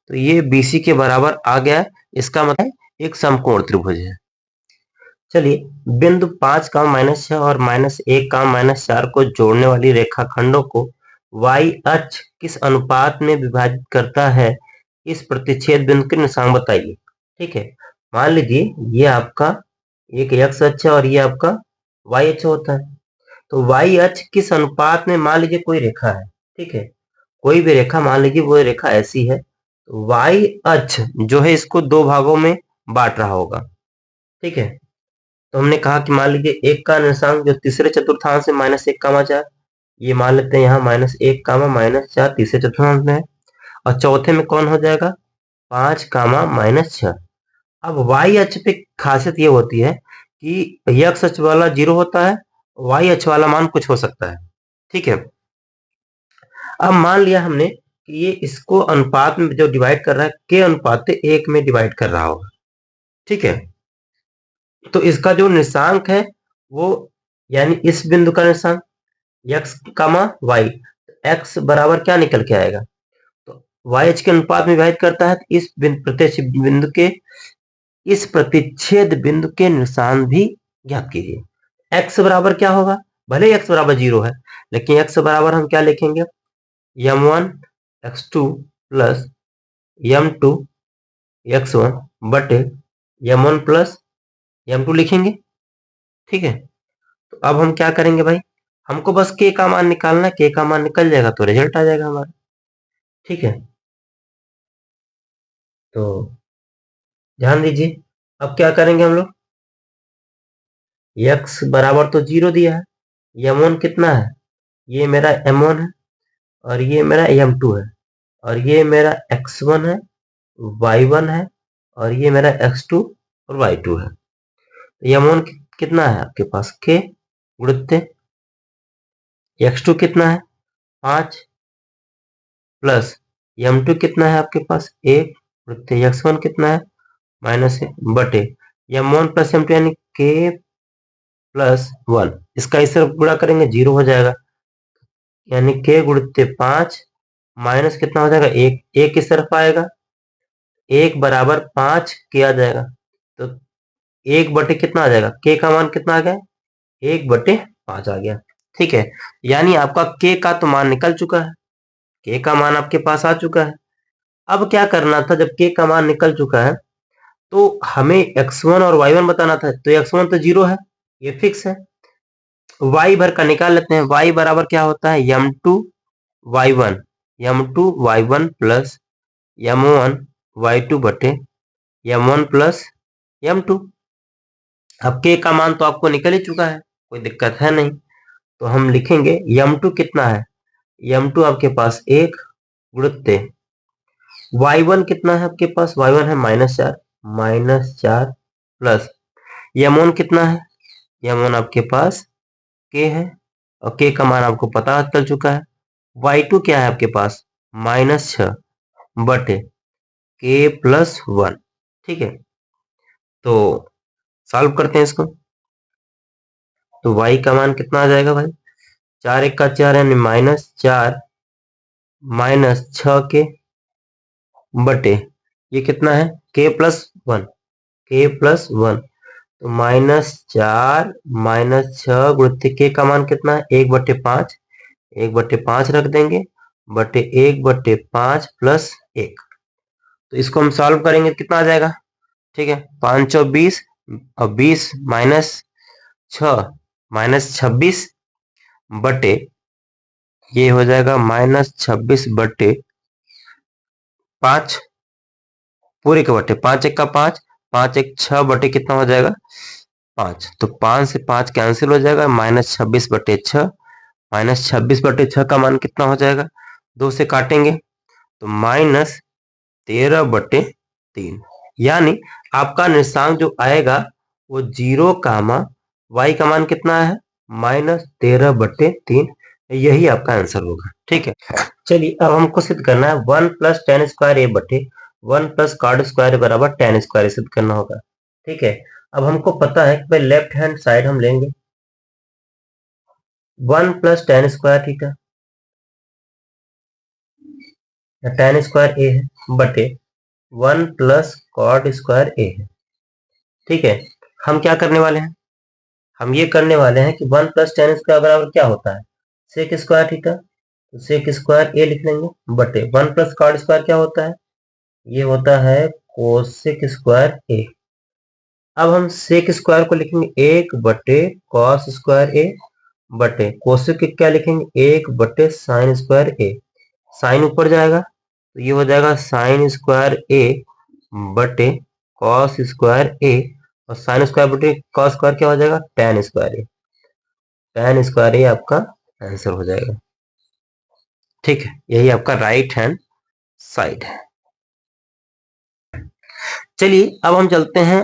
तो ये बी सी के बराबर आ गया। इसका मतलब एक समकोण त्रिभुज है। चलिए, बिंदु 5 का -6 और -1 का -4 को जोड़ने वाली रेखाखंडों को y अक्ष किस अनुपात में विभाजित करता है, इस प्रतिच्छेद बिंदु के निशान बताइए। ठीक है, मान लीजिए ये आपका एक x अक्ष है और ये आपका y अक्ष होता है। तो y अक्ष किस अनुपात में, मान लीजिए कोई रेखा है, ठीक है, कोई भी रेखा, मान लीजिए वो रेखा ऐसी है, तो y अक्ष जो है इसको दो भागों में बांट रहा होगा। ठीक है, तो हमने कहा कि मान लीजिए एक का निर्देशांक जो तीसरे चतुर्थांश से -1, 4, ये मान लेते हैं यहाँ -1, -4 तीसरे चतुर्थांश में है, और चौथे में कौन हो जाएगा, 5, -6। अब y अक्ष पे खासियत ये होती है कि x अक्ष वाला 0 होता है, y अक्ष वाला मान कुछ हो सकता है। ठीक है, अब मान लिया हमने कि ये इसको अनुपात में जो डिवाइड कर रहा है, के अनुपात 1 में डिवाइड कर रहा होगा। ठीक है, तो इसका जो निर्देशांक है वो, यानी इस बिंदु का निर्देशांक x, y, x बराबर क्या निकल के आएगा, तो y h के अनुपात में विभाजित करता है, तो इस प्रत्यक्ष बिंदु के इस प्रतिच्छेद बिंदु के निशान भी ज्ञात कीजिए। एक्स बराबर क्या होगा, भले एक्स बराबर 0 है, लेकिन एक्स बराबर हम क्या लिखेंगे, m1 x2 plus m2 x1 बटे m1 प्लस m2 लिखेंगे। ठीक है, तो अब हम क्या करेंगे भाई, हमको बस k का मान निकालना है, k का मान निकल जाएगा तो रिजल्ट आ जाएगा हमारा। ठीक है, तो ध्यान दीजिए, अब क्या करेंगे हम लोग, x बराबर तो 0 दिया है, m1 कितना है, ये मेरा m1 है और ये मेरा m2 है और ये मेरा x1 है, y1 है और ये मेरा x2 और y2 है। तो m1 कितना है आपके पास, k गुणित x2 कितना है 5 प्लस m2 कितना है आपके पास 1 गुणित x1 कितना है -1 बटे m1 प्लस m2 यानी k प्लस 1, इसका इस तरफ गुणा करेंगे 0 हो जाएगा, यानी k गुणित 5 माइनस कितना हो जाएगा 1, 1 किस तरफ आएगा, 1 बराबर 5 किया जाएगा, तो 1 बटे कितना आ जाएगा, k का मान कितना आ गया, 1 बटे 5 आ गया। ठीक है, यानी आपका k का तो मान निकल चुका है, k का मान आपके पास आ चुका है। अब क्या करना था, जब k का मान निकल चुका है तो हमें x1 और y1 बताना था, तो x1 तो 0 है, ये फिक्स है, y भर का निकाल लेते हैं, y बराबर क्या होता है m2 y1 plus m1 y2 बटे m1 प्लस m2। अब k का मान तो आपको निकल ही चुका है, कोई दिक्कत है नहीं, तो हम लिखेंगे m2 कितना है, m2 आपके पास 1 गुणित y1 कितना है आपके पास, y1 है -4 प्लस m1 कितना है, m1 आपके पास k है और k का मान आपको पता चल चुका है, y2 क्या है आपके पास -6 बटे k प्लस 1। ठीक है, तो सॉल्व करते हैं इसको, तो y का मान कितना आ जाएगा भाई, 4 1 का 4 यानी -4 -6 के बटे ये कितना है k प्लस 1, तो -4 -6 गुणित k का मान कितना है 1/5, 1/5 रख देंगे बटे 1/5 प्लस 1, तो इसको हम सॉल्व करेंगे कितना आ जाएगा, ठीक है 520 और 20 -6 -26 बटे ये हो जाएगा -26 बटे 5 पूरे के बटे 5 1 का 5 5 1 6 बटे कितना हो जाएगा 5, तो 5 से 5 कैंसिल हो जाएगा, -26 बटे 6, -26 बटे 6 का मान कितना हो जाएगा, 2 से काटेंगे तो -13 बटे 3, यानी आपका निर्देशांक जो आएगा वो 0, y का मान कितना है -13 बटे 3, यही आपका आंसर होगा। ठीक है, चलिए अब हमको सिद्ध करना है 1 प्लस टेन स्क्वायर ए बटे 1 प्लस कॉट स्क्वायर बराबर टेन स्क्वायर सिद्ध करना होगा। ठीक है, अब हमको पता है कि भाई लेफ्ट हैंड साइड हम लेंगे 1 plus ten square theta, ten square A है बटे 1 प्लस कॉट स्क्वायर ए है। ठीक है, हम क्या करने वाले हैं, हम ये करने वाले हैं कि 1 प्लस टेन स्क्वायर बराबर क्या होता है सेक स्क्वायर थीटा, तो सेक स्क्वायर ए लिख लेंगे बटे 1 प्लस कॉट स्क्वायर क्या होता है, ये होता है कोसेक स्क्वायर ए। अब हम सेक स्क्वायर को लिखेंगे 1 बटे कॉस स्क्वायर ए बटे कोसेक क्या लिखेंगे 1 बटे साइन स्क्वायर ए, साइन ऊपर जाएगा तो ये हो जाएगा साइन स्क्वायर ए बटे कॉस स्क्वायर ए और साइन स्क्वायर बटे कॉस स्क्वायर क्या हो जाएगा टेन स्क्वायर ए, टेन स्क्वायर ए आपका आंसर हो जाएगा। ठीक है, यही आपका राइट हैंड साइड है। चलिए अब हम चलते हैं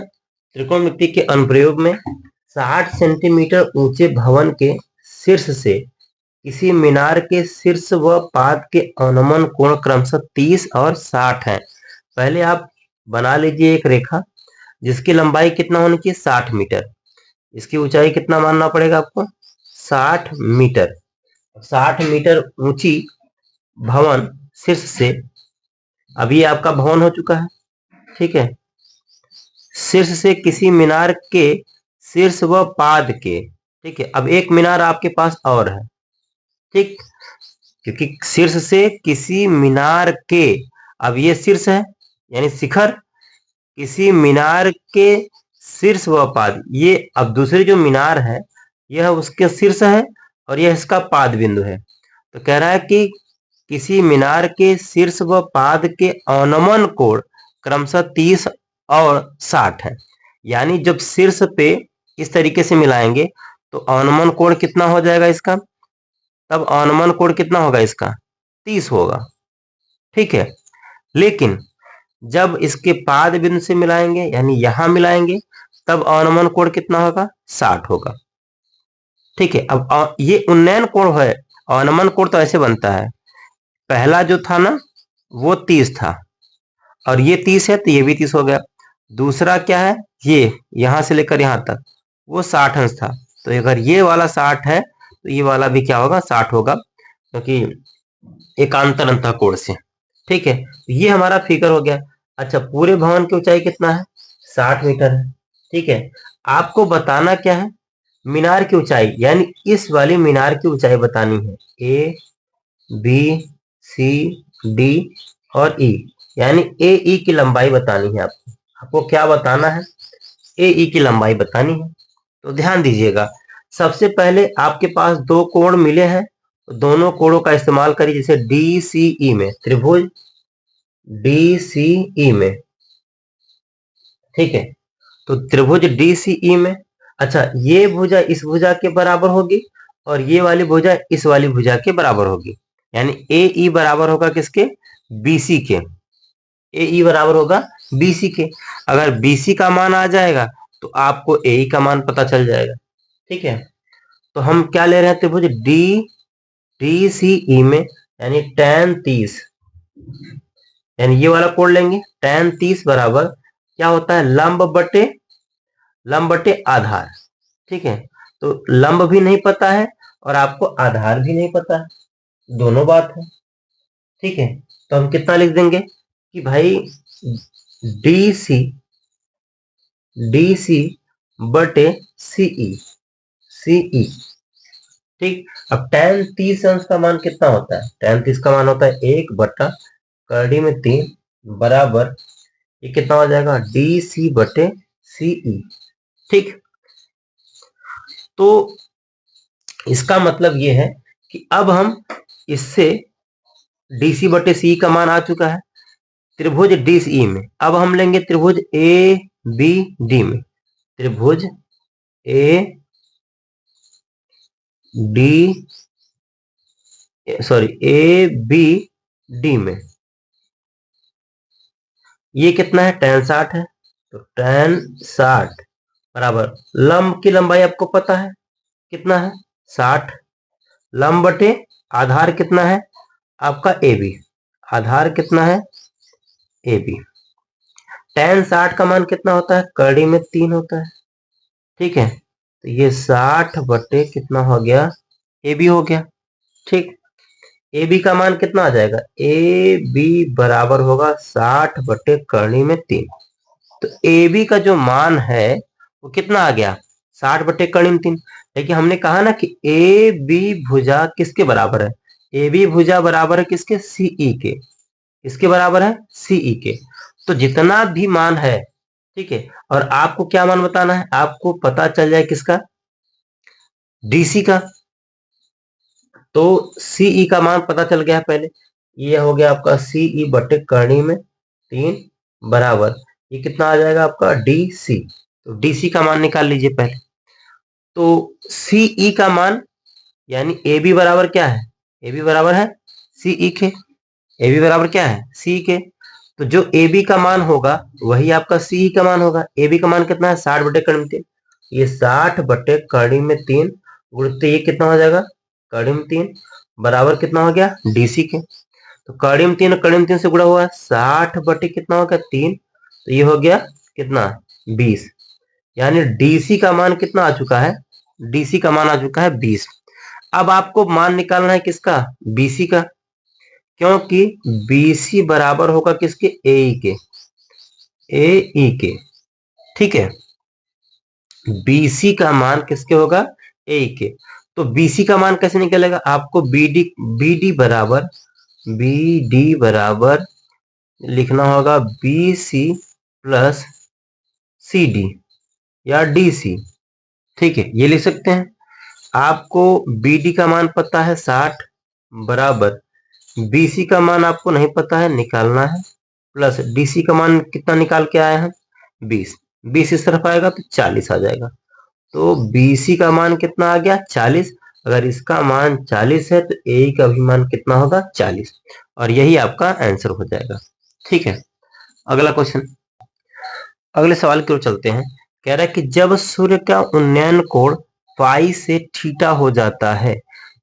त्रिकोणमिति के अनुप्रयोग में। 60 सेंटीमीटर ऊंचे भवन के शीर्ष से किसी मीनार के शीर्ष व पाद के अवनमन कोण क्रमशः 30 और 60 है। पहले आप बना लीजिए एक रेखा जिसकी लंबाई कितना होनी चाहिए 60 मीटर, इसकी ऊंचाई कितना मानना पड़ेगा आपको 60 मीटर, 60 मीटर ऊंची भवन शीर्ष से, अभी आपका भवन हो चुका है। ठीक है, शीर्ष से किसी मीनार के शीर्ष व पाद के, ठीक है। अब एक मीनार आपके पास और है, ठीक, क्योंकि शीर्ष से किसी मीनार के, अब ये शीर्ष है यानी शिखर, किसी मीनार के शीर्ष व पाद, ये अब दूसरी जो मीनार है यह उसके शीर्ष है और यह इसका पाद बिंदु है। तो कह रहा है कि किसी मीनार के शीर्ष व पाद के अवनमन कोण क्रमशः 30 और 60 है। यानी जब शीर्ष पे इस तरीके से मिलाएंगे तो अवनमन कोण कितना हो जाएगा इसका, तब अवनमन कोण कितना होगा इसका, 30 होगा, ठीक है। लेकिन जब इसके पाद बिंदु से मिलाएंगे यानी यहां मिलाएंगे तब अवनमन कोण कितना होगा, 60 होगा, ठीक है। अब ये उन्नयन कोण है, अवनमन कोण तो ऐसे बनता है, पहला जो था ना वो 30 था और ये 30 है तो ये भी 30 हो गया। दूसरा क्या है, ये यहां से लेकर यहां तक वो 60 अंश था, तो अगर ये वाला 60 है तो ये वाला भी क्या होगा, 60 होगा, क्योंकि एकांतर अंतः कोण से, ठीक है। ये हमारा फिगर हो गया। अच्छा, पूरे भवन की ऊंचाई कितना है, 60 मीटर है, ठीक है। आपको बताना क्या है, मीनार की ऊंचाई, यानी इस वाली मीनार की ऊंचाई बतानी है, ए बी सी डी और ई, यानी ए ई की लंबाई बतानी है आपको। आपको क्या बताना है, ए ई की लंबाई बतानी है। तो ध्यान दीजिएगा, सबसे पहले आपके पास दो कोण मिले हैं, तो दोनों कोणों का इस्तेमाल करिए। जैसे डी सी ई में, त्रिभुज डी सी ई में, ठीक है। तो त्रिभुज डी सी ई में, अच्छा, ये भुजा इस भुजा के बराबर होगी और ये वाली भुजा इस वाली भुजा के बराबर होगी, यानी ए ई बराबर होगा किसके, बीसी के, ए ई बराबर होगा बीसी के। अगर बीसी का मान आ जाएगा तो आपको ए ई का मान पता चल जाएगा, ठीक है। तो हम क्या ले रहे हैं, त्रिभुज डी डी सी ई में, यानी tan 30, यानी ये वाला कोण लेंगे, tan 30 बराबर क्या होता है, लंब बटे आधार, ठीक है। तो लंब भी नहीं पता है और आपको आधार भी नहीं पता है, दोनों बात है, ठीक है। तो हम कितना लिख देंगे कि भाई डी सी बटे सीई, ठीक। अब tan 30 अंश का मान कितना होता है, tan 30 का मान होता है 1 बटा करड़ी में 3 बराबर, ये कितना हो जाएगा, डी सी बटे सीई, ठीक। तो इसका मतलब ये है कि अब हम इससे डीसी बटे सी का मान आ चुका है त्रिभुज डी सी में। अब हम लेंगे त्रिभुज ए बी डी में, त्रिभुज A D sorry A B D में, ये कितना है, tan 60 है, तो tan 60 बराबर लंब की लंबाई आपको पता है कितना है, 60, लंब बटे आधार कितना है आपका ए बी, आधार कितना है ए बी। tan 60 का मान कितना होता है, करड़ी में 3 होता है, ठीक है। तो ये 60 बटे कितना हो गया, ए बी हो गया, ठीक। ए बी का मान कितना आ जाएगा, ए बी बराबर होगा 60 बटे करणी में 3। तो ए बी का जो मान है वो कितना आ गया, 60 बटे करणी में 3। लेकिन हमने कहा ना कि ए बी भुजा किसके बराबर है, ए बी भुजा बराबर है किसके, सीई के, किसके बराबर है, सीई के। तो जितना भी मान है, ठीक है, और आपको क्या मान बताना है, आपको पता चल जाए किसका, डीसी का। तो सीई का मान पता चल गया पहले, ये हो गया आपका सीई बटे करणी में 3 बराबर, ये कितना आ जाएगा आपका डीसी। तो डीसी का मान निकाल लीजिए पहले। तो सीई का मान, यानी ए बी बराबर क्या है, ए बी बराबर है सीई के, ए बी बराबर क्या है, सी के। तो जो ए बी का मान होगा वही आपका सीई का मान होगा। ए बी का मान कितना है, 60 बटे करणी में 3, ये 60 बटे करणी में 3 गुणित ये कितना हो जाएगा, करणी में 3 बराबर कितना हो गया, डीसी के। तो करणी में 3 और करणी में 3 से गुणा हुआ है, 60 बटे कितना हो गया 3, तो ये हो गया कितना 20, यानी डीसी का मान कितना आ चुका है, डीसी का मान आ चुका है 20। अब आपको मान निकालना है किसका, बीसी का, क्योंकि बीसी बराबर होगा किसके, ए ई के, ठीक है। BC का मान किसके होगा? A के। तो BC का मान कैसे निकलेगा? आपको BD बराबर लिखना होगा BC प्लस CD या DC। ठीक है, ये लिख सकते हैं। आपको BD का मान पता है 60 बराबर BC का मान आपको नहीं पता है, निकालना है, प्लस DC का मान कितना निकाल के आए हैं? 20। 20 इस तरफ आएगा तो 40 आ जाएगा। तो BC का मान कितना आ गया? 40। अगर इसका मान 40 है तो AE का भी मान कितना होगा? 40। और यही आपका आंसर हो जाएगा। ठीक है, अगला क्वेश्चन, अगले सवाल की ओर चलते हैं। कह रहा है कि जब सूर्य का उन्नयन कोण पाई से थीटा हो जाता है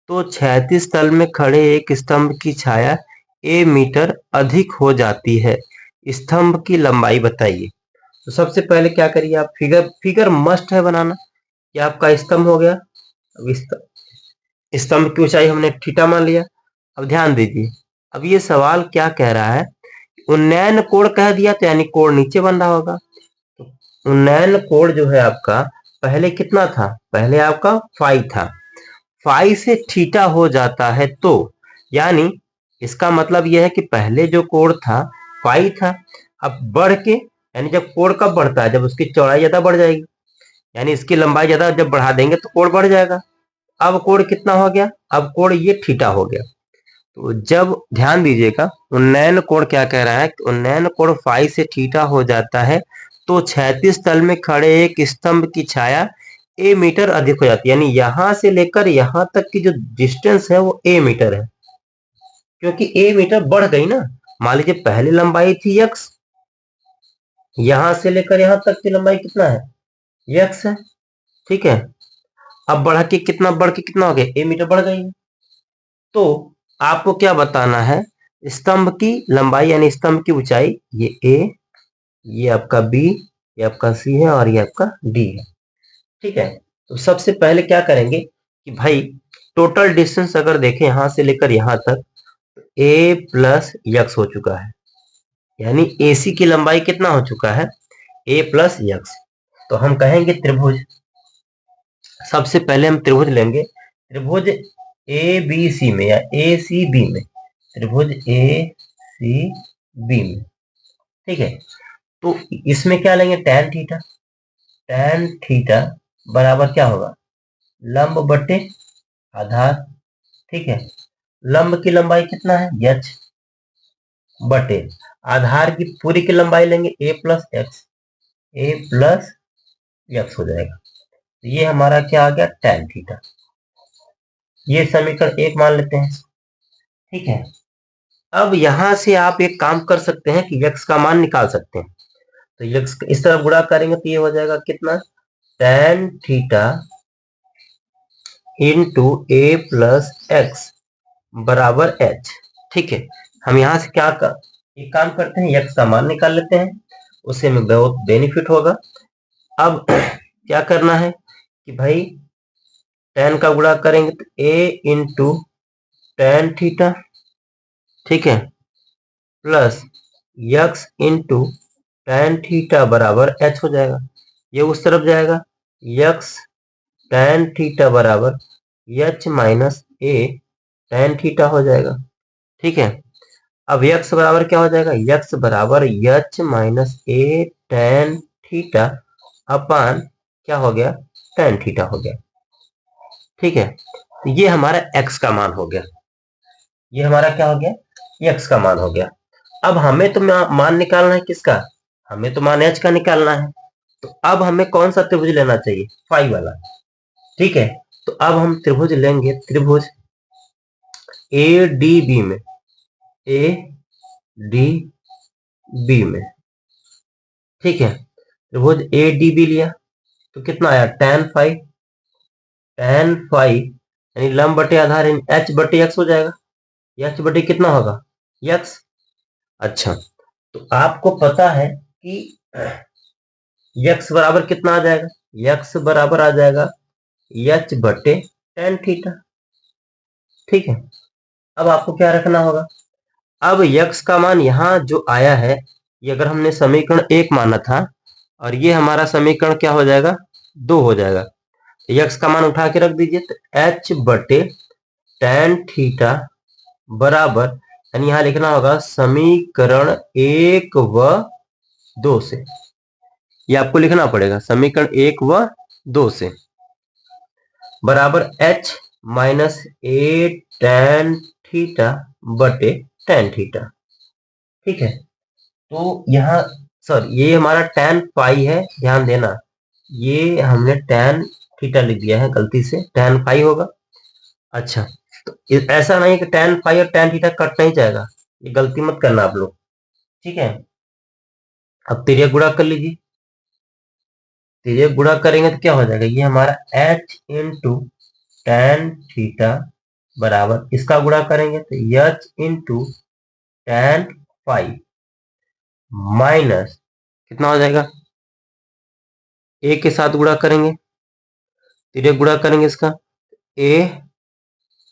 तो क्षैतिज तल में खड़े एक स्तंभ की छाया a मीटर अधिक हो जाती है। स्तंभ की लंबाई बताइए। तो सबसे पहले क्या करिए आप, फिगर मस्ट है बनाना। ये आपका स्तंभ हो गया। अब स्तंभ की ऊंचाई हमने थीटा मान लिया। अब ध्यान दीजिए, अब ये सवाल क्या कह रहा है? उन्नयन कोण कह दिया तो यानी कोण नीचे बन रहा होगा। उन्नयन कोण जो है आपका पहले कितना था? पहले आपका फाई था। फाई से थीटा हो जाता है तो यानी इसका मतलब यह है कि पहले जो कोण था फाई था, अब बढ़ के, यानी जब कोण कब बढ़ता है? जब उसकी चौड़ाई ज्यादा बढ़ जाएगी, यानी इसकी लंबाई ज्यादा जब बढ़ा देंगे तो कोण बढ़ जाएगा। अब कोण कितना हो गया? अब कोण ये थीटा हो गया। तो जब ध्यान दीजिएगा, उन्नयन कोण क्या कह रहा है? उन्नयन कोण फाई से थीटा हो जाता है तो क्षैतिज तल में खड़े एक स्तंभ की छाया a मीटर अधिक हो जाती है। यानी यहां से लेकर यहां तक की जो डिस्टेंस है वो a मीटर है, क्योंकि a मीटर बढ़ गई ना। मान लीजिए पहली लंबाई थी x, यहां से लेकर यहां तक की लंबाई कितना है? x है। ठीक है, अब बढ़ के कितना हो गया? a मीटर बढ़ गई। तो आपको क्या बताना है? स्तंभ की लंबाई यानी स्तंभ की ऊंचाई, ये a, ये आपका B, ये आपका C है और ये आपका D है। ठीक है, तो सबसे पहले क्या करेंगे कि भाई टोटल डिस्टेंस अगर देखें यहां से लेकर यहां तक, a प्लस यक्स हो चुका है, यानी AC की लंबाई कितना हो चुका है? a plus x. तो हम कहेंगे त्रिभुज, सबसे पहले हम त्रिभुज लेंगे। त्रिभुज ABC में या ACB में, त्रिभुज ACB में। ठीक है, तो इसमें क्या लेंगे? Tan theta. टैन थीटा बराबर क्या होगा? लंब बटे आधार। ठीक है, लंब की लंबाई कितना है? h बटे आधार की पूरी की लंबाई लेंगे a plus x, a plus x हो जाएगा। ये हमारा क्या आ गया? Tan theta. ये समीकरण 1 मान लेते हैं। ठीक है, अब यहां से आप एक काम कर सकते हैं कि x का मान निकाल सकते हैं। तो x इस तरफ गुणा करेंगे तो ये हो जाएगा कितना? Tan theta into a plus x बराबर h। ठीक है, हम यहां से एक काम करते हैं, x का मान निकाल लेते हैं, उससे हमें बहुत बेनिफिट होगा। अब क्या करना है कि भाई tan का गुणा करेंगे तो a इंटू टैन थीटा, ठीक है, plus x into tan theta बराबर h हो जाएगा। ये उस तरफ जाएगा, यक्स टैन थीटा बराबर h minus a tan theta हो जाएगा। ठीक है, अब यक्स बराबर क्या हो जाएगा? यक्स बराबर h minus a tan theta upon क्या हो गया? टैन थीटा हो गया। ठीक है, तो ये हमारा x का मान हो गया। ये हमारा क्या हो गया? x का मान हो गया। अब हमें तो मान निकालना है किसका? हमें तो मान h का निकालना है। तो अब हमें कौन सा त्रिभुज लेना चाहिए? फाई वाला। ठीक है, तो अब हम त्रिभुज लेंगे, त्रिभुज ADB में, ADB में। ठीक है, त्रिभुज ADB लिया तो कितना आया? Tan phi. टैन फाई यानी लंब बटे आधार h बटे x हो जाएगा। h बटे कितना होगा? x। अच्छा, तो आपको पता है कि x बराबर कितना आ जाएगा? x बराबर आ जाएगा h बटे टैन थीटा। ठीक है, अब आपको क्या रखना होगा? अब x का मान यहां जो आया है, ये अगर हमने समीकरण 1 माना था और ये हमारा समीकरण क्या हो जाएगा, 2 हो जाएगा। यक्स का मान उठा के रख दीजिए, तो एच बटे tan थीटा बराबर, यानी यहां लिखना होगा समीकरण 1 व 2 से, ये आपको लिखना पड़ेगा समीकरण 1 व 2 से, बराबर एच माइनस ए tan थीटा बटे tan थीटा। ठीक है, तो यहाँ सर ये हमारा tan पाई है, ध्यान देना ये हमने tan थीटा लिख दिया है गलती से, tan पाई होगा। अच्छा, तो ऐसा नहीं कि tan पाई और tan थीटा कट नहीं जाएगा, ये गलती मत करना आप लोग। ठीक है, अब तिर्यक गुणा कर लीजिए, तिर्यक गुणा करेंगे तो क्या हो जाएगा, ये हमारा h इंटू tan थीटा बराबर, इसका गुणा करेंगे तो h into tan phi minus कितना हो जाएगा, a के साथ गुणा करेंगे, तिर्यक गुणा करेंगे इसका, a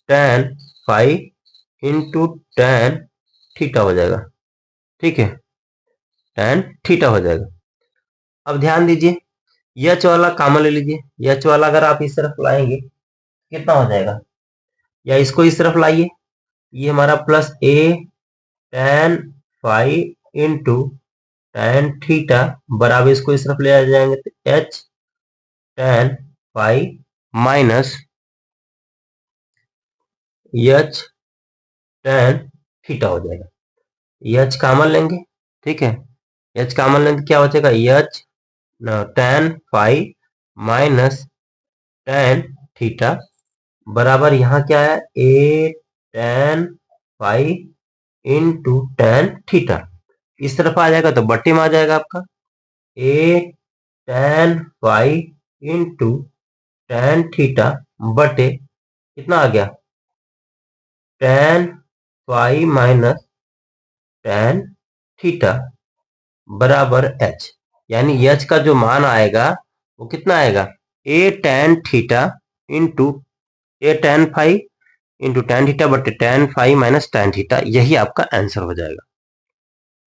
tan phi into tan theta हो जाएगा। ठीक है, tan थीटा हो जाएगा। अब ध्यान दीजिए, एच वाला कॉमन ले लीजिए, एच वाला अगर आप इस तरफ लाएंगे कितना हो जाएगा, या इसको इस तरफ लाइए, ये हमारा plus A tan phi into tan theta बराबर, इसको इस तरफ ले आ जाएंगे तो H tan phi minus H tan theta हो जाएगा। एच कॉमन लेंगे, ठीक है, एच कॉमन लेंगे क्या हो जाएगा, H tan phi minus tan theta बराबर, यहाँ क्या है A tan phi into tan theta, इस तरफ आ जाएगा तो बट्टे में आ जाएगा आपका A tan phi into tan theta बटे कितना आ गया tan phi minus tan theta बराबर एच, यानी एच का जो मान आएगा वो कितना आएगा, A tan theta into A tan phi into tan theta बटे tan phi minus tan theta, यही आपका आंसर हो जाएगा।